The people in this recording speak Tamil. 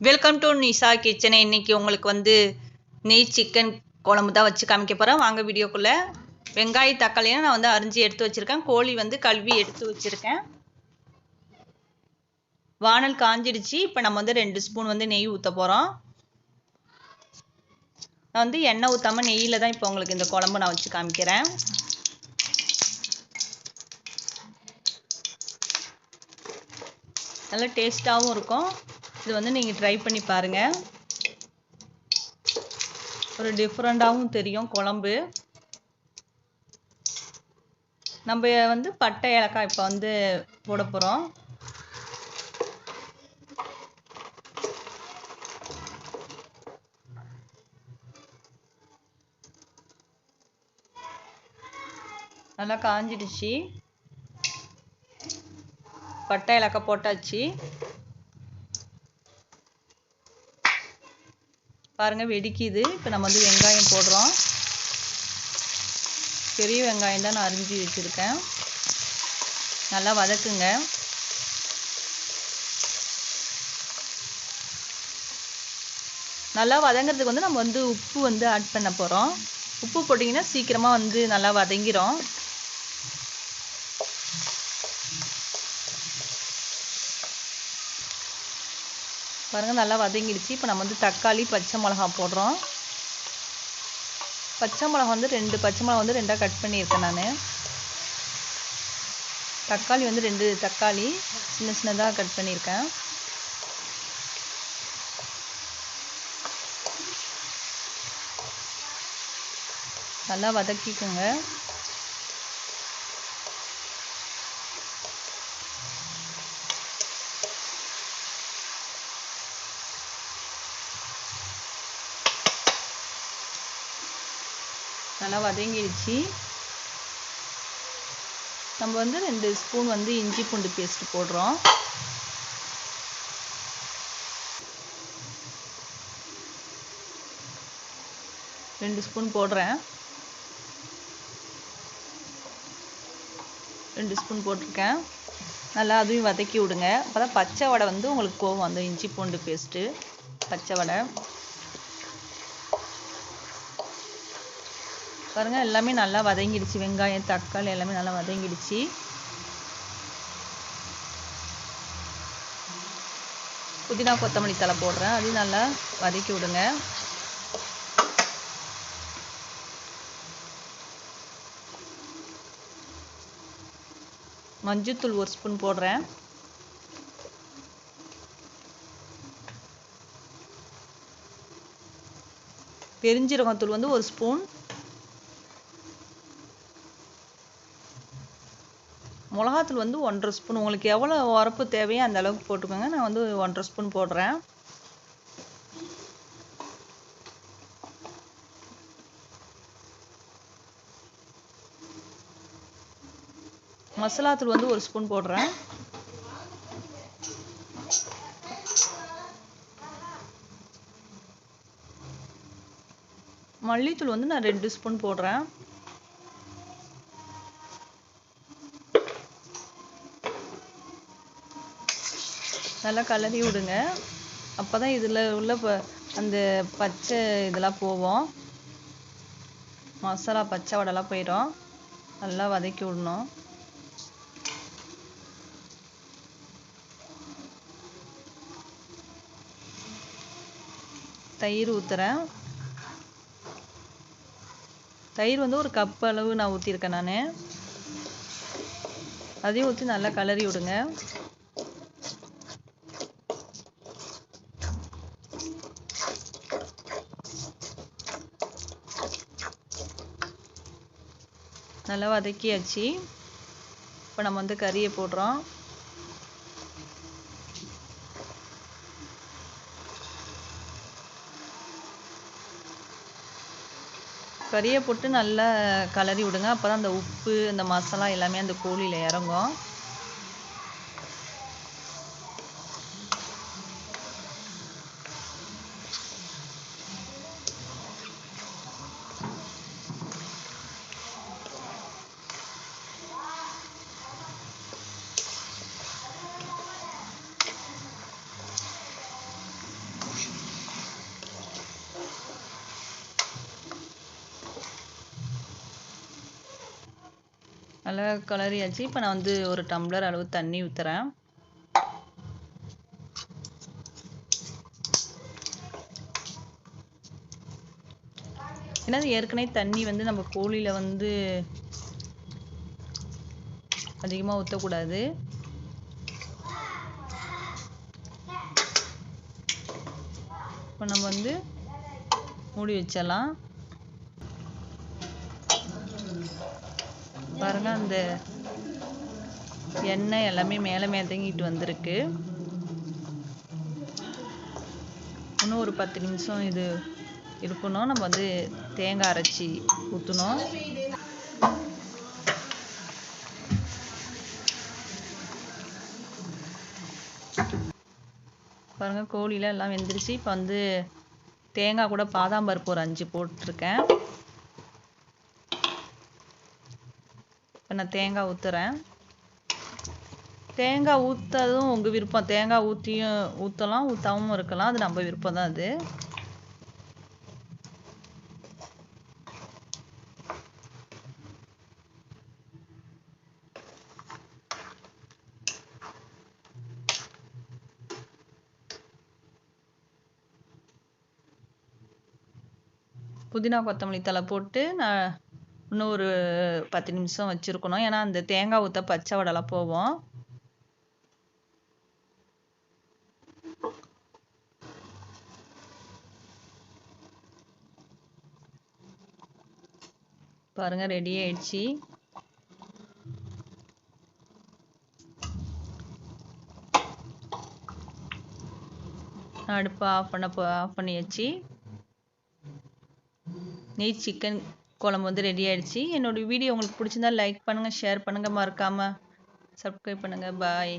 Welcome to Nisha kitchen. இன்னைக்கு உங்களுக்கு நெய் சிக்கன் குழம்பு தான் வச்சு காமிக்க போகிறேன். வாங்க வீடியோக்குள்ளே. வெங்காய தக்காளியும் நான் அரிஞ்சு எடுத்து வச்சுருக்கேன். கோழி கழுவி எடுத்து வச்சுருக்கேன். வானல் காஞ்சிடுச்சு. இப்போ நம்ம 2 ஸ்பூன் நெய் ஊற்ற போகிறோம். நான் எண்ணெய் ஊற்றாமல் நெய்யில் தான் இப்போ உங்களுக்கு இந்த குழம்பு நான் வச்சு காமிக்கிறேன். நல்லா டேஸ்ட்டாகவும் இருக்கும். இது நீங்கள் ட்ரை பண்ணி பாருங்கள். ஒரு டிஃப்ரெண்ட்டாகவும் தெரியும் குழம்பு. நம்ம பட்டை ஏலக்காய் இப்போ போட போகிறோம். நல்லா காஞ்சிடுச்சு. பட்டை ஏலக்காய் போட்டாச்சு. பாருங்கள், வெடிக்குது. இப்போ நம்ம வெங்காயம் போடுறோம். பெரிய வெங்காயம் தான் நான் அரிஞ்சு வச்சுருக்கேன். நல்லா வதக்குங்க. நல்லா வதங்கிறதுக்கு நம்ம உப்பு ஆட் பண்ண போகிறோம். உப்பு போட்டிங்கன்னா சீக்கிரமாக நல்லா வதங்கிடும். பாருங்கள், நல்லா வதங்கிடுச்சு. இப்போ நம்ம தக்காளி, பச்சை மிளகா போடுறோம். பச்சை மிளகா 2 பச்சை மிளகா 2ஆக கட் பண்ணியிருக்கேன் நான். தக்காளி 2 தக்காளி சின்ன சின்னதாக கட் பண்ணியிருக்கேன். நல்லா வதக்கிக்கோங்க. நல்லா வதங்கிடுச்சு. நம்ம 2 ஸ்பூன் இஞ்சி பூண்டு பேஸ்ட் போடுறோம். ரெண்டு ஸ்பூன் போடுறேன். 2 ஸ்பூன் போட்டிருக்கேன். நல்லா அதையும் வதக்கி விடுங்க. அப்போ தான் பச்சை வடை உங்களுக்கு போகும். அந்த இஞ்சி பூண்டு பேஸ்ட்டு பச்சை வடை. பாருங்கள், எல்லாமே நல்லா வதங்கிடுச்சு. வெங்காயம், தக்காளி எல்லாமே நல்லா வதங்கிடுச்சு. புதினா கொத்தமல்லி தழை போடுறேன். அதையும் நல்லா வதக்கி விடுங்க. மஞ்சத்தூள் 1 ஸ்பூன் போடுறேன். பெருஞ்சீரகத்தூள் 1 ஸ்பூன். மிளகாத்தூள் 1.5 ஸ்பூன். உங்களுக்கு எவ்வளோ உரப்பு தேவையோ அந்த அளவுக்கு போட்டுக்கோங்க. நான் 1.5 ஸ்பூன் போடுறேன். மசாலாத்தூள் 1 ஸ்பூன் போடுறேன். மல்லித்தூள் நான் 2 ஸ்பூன் போடுறேன். நல்லா கலரி விடுங்க. அப்போ தான் இதில் உள்ள அந்த பச்சை இதெல்லாம் போவோம். மசாலா பச்சை வடைலாம் போயிடும். நல்லா வதக்கி விடணும். தயிர் ஊற்றுறேன். தயிர் 1 கப் அளவு நான் ஊற்றிருக்கேன் நான். அதையும் ஊற்றி நல்லா கலரி விடுங்க. நல்லா வதக்கியாச்சு. இப்போ நம்ம கறியை போடுறோம். கறியை போட்டு நல்லா கலரி விடுங்க. அப்போ தான் அந்த உப்பு, அந்த மசாலா எல்லாமே அந்த கோழியில் இறங்கும். நல்லா கலரியாச்சு. இப்போ நான் வந்து ஒரு டம்ளர் அளவு தண்ணி ஊற்றுறேன். ஏன்னா ஏற்கனவே தண்ணி வந்து நம்ம கோழியில் வந்து அதிகமாக ஊற்றக்கூடாது. இப்போ நம்ம வந்து மூடி வச்சிடலாம். பாருங்க, அந்த எண்ணெய் எல்லாமே மேலே மிதங்கிட்டு வந்திருக்கு. இன்னும் ஒரு 10 நிமிஷம் இது இருக்கணும். நம்ம வந்து தேங்காய் அரைச்சி ஊற்றணும். பாருங்க, கோழியில் எல்லாம் வெந்துருச்சு. இப்போ வந்து தேங்காய் கூட பாதாம் பருப்பு ஒரு 5 போட்டிருக்கேன். இப்போ நான் தேங்காய் ஊற்றுறேன். தேங்காய் ஊற்றதும் உங்கள் விருப்பம். தேங்காய் ஊற்றலாம், ஊற்றாமல் இருக்கலாம். அது நம்ம விருப்பம் தான். அது புதினா கொத்தமல்லி தழை போட்டு நான் இன்னும் ஒரு 10 நிமிஷம் வச்சுருக்கணும். ஏன்னா அந்த தேங்காய் ஊற்ற பச்சை வடைலாம் போவோம். பாருங்க, ரெடி ஆயிடுச்சு. அடுப்பை ஆஃப் பண்ணியாச்சு. நெய் சிக்கன் குழம்பு வந்து ரெடி ஆயிடுச்சு. என்னோட வீடியோ உங்களுக்கு பிடிச்சிருந்தா லைக் பண்ணுங்கள், ஷேர் பண்ணுங்கள், மறக்காமல் சப்ஸ்கிரைப் பண்ணுங்கள். பாய்.